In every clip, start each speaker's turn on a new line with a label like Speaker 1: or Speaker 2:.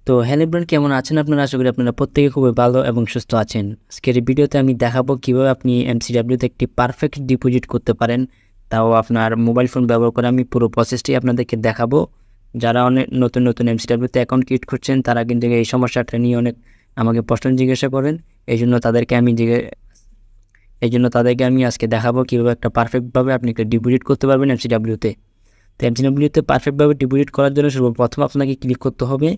Speaker 1: তো hello everyone, কেমন আছেন আপনারা? আশা করি আপনারা প্রত্যেকে খুবই ভালো এবং সুস্থ আছেন। আজকের এই ভিডিওতে আমি দেখাবো কিভাবে আপনি এমসিডব্লিউতে একটি পারফেক্ট ডিপোজিট করতে পারেন, তাও আপনার মোবাইল ফোন ব্যবহার করে। আমি পুরো প্রসেসটি আপনাদেরকে দেখাবো। যারা অনেক নতুন এমসিডব্লিউতে অ্যাকাউন্ট ক্রিয়েট করছেন, তারা কিন্তু এই সমস্যাটা নিয়ে অনেক আমাকে প্রশ্ন জিজ্ঞাসা করেন। এই জন্য তাদেরকে আমি আজকে দেখাবো কিভাবে একটা পারফেক্টভাবে আপনি একটা ডিপোজিট করতে পারবেন এমসিডব্লিউতে। তো এমসিডব্লিউতে পারফেক্টভাবে ডিপোজিট করার জন্য সর্বপ্রথম আপনাকে ক্লিক করতে হবে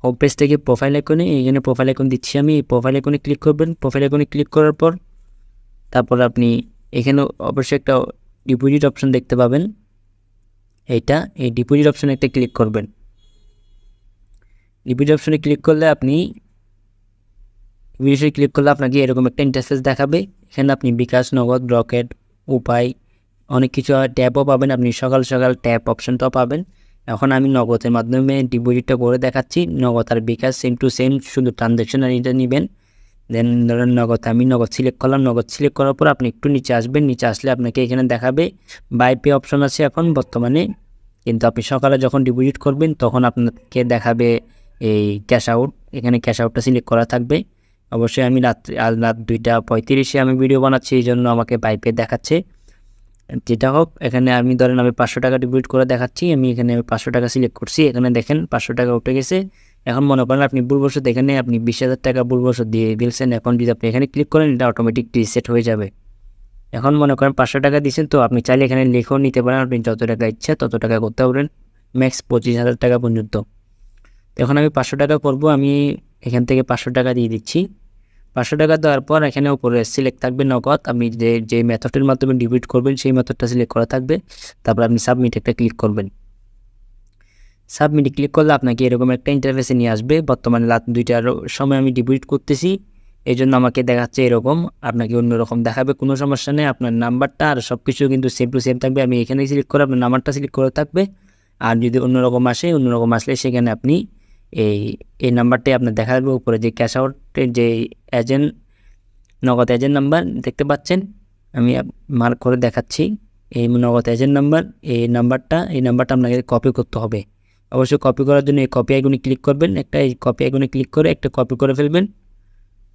Speaker 1: হোম পেজ থেকে প্রোফাইল আইকনে। এইখানে প্রোফাইল আইকন দিচ্ছি আমি। এই প্রোফাইল আইকনে ক্লিক করবেন। প্রোফাইল আইকনে ক্লিক করার পর তারপর আপনি এখানে অবশ্যই একটা ডিপোজিট অপশন দেখতে পাবেন। এই ডিপোজিট অপশনে একটা ক্লিক করবেন। ডিপোজিট অপশনে ক্লিক করলে আপনাকে এরকম একটা ইন্টারফেস দেখাবে। এখানে আপনি বিকাশ, নগদ, রকেট, উপায় অনেক কিছু ট্যাপও পাবেন। আপনি সকাল সকাল ট্যাপ অপশনটাও পাবেন। এখন আমি নগদের মাধ্যমে ডিপোজিটটা করে দেখাচ্ছি। নগদ আর বিকাশ সেম টু সেম, শুধু ট্রানজ্যাকশন আর এটা নেবেন। দেন ধরেন আমি নগদ সিলেক্ট করলাম। নগদ সিলেক্ট করার পর আপনি একটু নিচে আসবেন। নিচে আসলে আপনাকে এখানে দেখাবে বাই পে অপশন আছে এখন বর্তমানে, কিন্তু আপনি সকালে যখন ডিপোজিট করবেন তখন আপনাকে দেখাবে এই ক্যাশ আউট। এখানে ক্যাশ আউটটা সিলেক্ট করা থাকবে। অবশ্যই আমি আজ রাত 2:35 আমি ভিডিও বানাচ্ছি, এই জন্য আমাকে বাই পে দেখাচ্ছে। যেটা হোক, এখানে আমি ধরেন 500 টাকা ডিপোজিট করে দেখাচ্ছি। আমি এখানে 500 টাকা সিলেক্ট করছি। এখানে দেখেন 500 টাকা উঠে গেছে। এখন মনে করেন আপনি ভুলবশত এখানে 20,000 টাকা ভুলবশত দিয়ে দিয়েছেন। এখন যদি আপনি এখানে ক্লিক করেন, এটা অটোমেটিক রিসেট হয়ে যাবে। এখন মনে করেন 500 টাকা দিয়েছেন, তো আপনি চাইলে এখানে লিখেও নিতে পারেন। আপনি যত টাকা ইচ্ছা তত টাকা করতে পারেন, ম্যাক্স 25,000 টাকা পর্যন্ত। তো এখন আমি 500 টাকা করব। আমি এখান থেকে 500 টাকা দিয়ে দিচ্ছি। 500 টাকা দেওয়ার পর এখানে উপরে সিলেক্ট থাকবে নগদ। আপনি যে মেথডের মাধ্যমে ডিপোজিট করবেন সেই মেথডটা সিলেক্ট করা থাকবে। তারপর আপনি সাবমিট একটা ক্লিক করবেন। সাবমিটে ক্লিক করলে আপনাকে এরকম একটা ইন্টারফেসে নিয়ে আসবে। বর্তমানে রাত 2টার সময় আমি ডিপোজিট করতেছি, এই জন্য আমাকে দেখাচ্ছে এরকম। আপনাকে অন্যরকম দেখাবে, কোনো সমস্যা নেই। আপনার নাম্বারটা আর সব কিছু কিন্তু সেম টু সেম থাকবে। আমি এখানে সিলেক্ট করে আপনার নাম্বারটা সিলেক্ট করে থাকবে। আর যদি অন্যরকম আসলে সেখানে আপনি এই নাম্বারটাই আপনার দেখা যাবে। উপরে যে ক্যাশ আউটের যে এজেন্ট, নগদ এজেন্ট নাম্বার দেখতে পাচ্ছেন, আমি মার্ক করে দেখাচ্ছি। এই নগদ এজেন্ট নাম্বার, এই নাম্বারটা আপনাকে কপি করতে হবে। অবশ্যই কপি করার জন্য এই কপি আইকনে ক্লিক করবেন। এই কপি আইকনে ক্লিক করে একটা কপি করে ফেলবেন।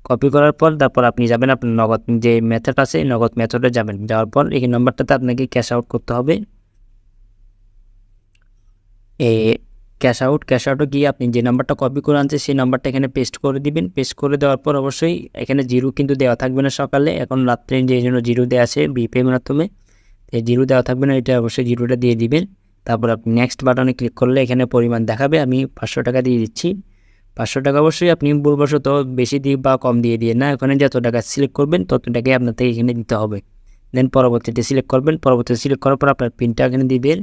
Speaker 1: কপি করার পর তারপর আপনি যাবেন আপনার নগদ যে মেথড আছে, নগদ মেথডে যাবেন। যাওয়ার পর এই নাম্বারটাতে আপনাকে ক্যাশ আউট করতে হবে। ক্যাশ আউটে গিয়ে আপনি যে নাম্বারটা কপি করে আনছে সেই নাম্বারটা এখানে পেস্ট করে দিবেন। পেস্ট করে দেওয়ার পর অবশ্যই এখানে জিরো কিন্তু দেওয়া থাকবে না সকালে, এখন রাত্রে যে জন্য জিরো দেওয়া আছে বিপের মাধ্যমে, এই জিরো দেওয়া থাকবে না, এটা অবশ্যই জিরোটা দিয়ে দিবেন। তারপর আপনি নেক্সট বাটনে ক্লিক করলে এখানে পরিমাণ দেখাবে। আমি 500 টাকা দিয়ে দিচ্ছি। 500 টাকা অবশ্যই আপনি ভুলবশত বেশি দিয়ে বা কম দিয়ে না, এখানে যত টাকা সিলেক্ট করবেন তত টাকাই আপনাকে এখানে দিতে হবে। দেন পরবর্তীতে সিলেক্ট করবেন। পরবর্তীতে সিলেক্ট করার পর আপনার পিনটা এখানে দিবেন।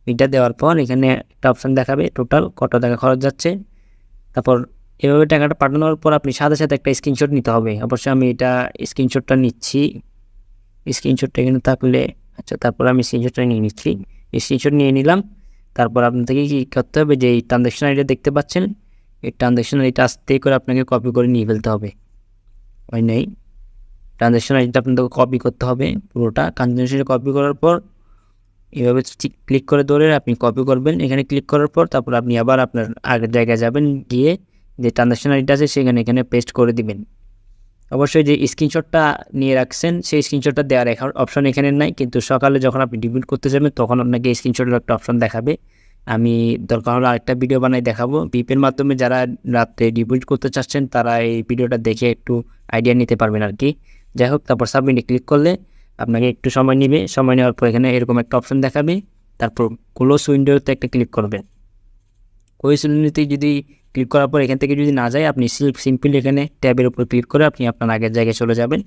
Speaker 1: পিনটা দেওয়ার পর এখানে একটা অপশান দেখাবে টোটাল কত টাকা খরচ যাচ্ছে। তারপর এভাবে টাকাটা পাঠানোর পর আপনি সাথে সাথে একটা স্ক্রিনশট নিতে হবে। অবশ্যই আমি এটা স্ক্রিনশটটা নিচ্ছি। স্ক্রিনশটটা এখানে থাকলে আচ্ছা, তারপর আমি স্ক্রিনশটটা নিয়ে নিচ্ছি। স্ক্রিনশট নিয়ে নিলাম। তারপর আপনার থেকে কী করতে হবে, যে এই ট্রানজ্যাকশন আইডিটা দেখতে পাচ্ছেন, এই ট্রানজ্যাকশন আইডিটা আস্তে করে আপনাকে কপি করে নিয়ে ফেলতে হবে। নেই ট্রানজ্যাকশন আইডিটা আপনাকে কপি করতে হবে পুরোটা। ট্রানজ্যাকশনে কপি করার পর এভাবে ক্লিক করে ধরে আপনি কপি করবেন। এখানে ক্লিক করার পর তারপর আপনি আবার আপনার আগের জায়গায় যাবেন, গিয়ে যে ট্রানজ্যাকশন আইডিটা আছে এখানে পেস্ট করে দিবেন। অবশ্যই যে স্ক্রিনশটটা নিয়ে রাখছেন সেই স্ক্রিনশটটা দেওয়ার অপশন এখানে নাই, কিন্তু সকালে যখন আপনি ডিপোজিট করতে যাবেন তখন আপনাকে স্ক্রিনশটের একটা অপশন দেখাবে। আমি দরকার হলে আরেকটা ভিডিও বানাই দেখাবো। বিপের মাধ্যমে যারা রাতে ডিপোজিট করতে চাচ্ছেন তারা এই ভিডিওটা দেখে একটু আইডিয়া নিতে পারবেন আর কি। যাই হোক, তারপর সাবমিটে ক্লিক করলে আপনাকে একটু সময় নেবে। সময় নেওয়ার পর এখানে এরকম একটা অপশন দেখাবে। তারপর ক্লোজ উইন্ডোতে একটা ক্লিক করবেন। ক্লোজ উইন্ডোতে যদি ক্লিক করার পর এখান থেকে যদি না যায়, আপনি সিম্পলি এখানে ট্যাবের উপর ক্লিক করে আপনি আপনার আগের জায়গায় চলে যাবেন।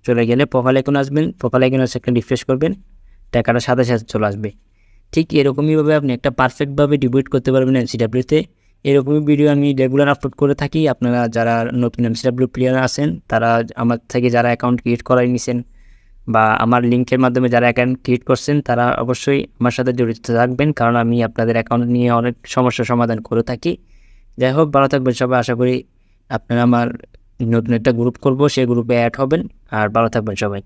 Speaker 1: চলে গেলে প্রোফাইল আইকনে আসবেন। প্রোফাইল আইকনে একটা রিফ্রেশ করবেন, টাকাটা সাথে সাথে চলে আসবে। ঠিক এরকমইভাবে আপনি একটা পারফেক্টভাবে ডিপোজিট করতে পারবেন এমসিডব্লিউতে। এরকমই ভিডিও আমি রেগুলার আপলোড করে থাকি। আপনারা যারা নতুন এমসিডব্লিউ প্লেয়ার আছেন, তারা আমার থেকে যারা অ্যাকাউন্ট ক্রিয়েট করাই নিছেন বা আমার লিঙ্কের মাধ্যমে যারা অ্যাকাউন্ট ক্রিয়েট করছেন, তারা অবশ্যই আমার সাথে জড়িত থাকবেন, কারণ আমি আপনাদের অ্যাকাউন্ট নিয়ে অনেক সমস্যার সমাধান করে থাকি। যাই হোক, ভালো থাকবেন সবাই। আশা করি আপনারা আমার নতুন একটা গ্রুপ করব, সেই গ্রুপে অ্যাড হবেন। আর ভালো থাকবেন সবাই।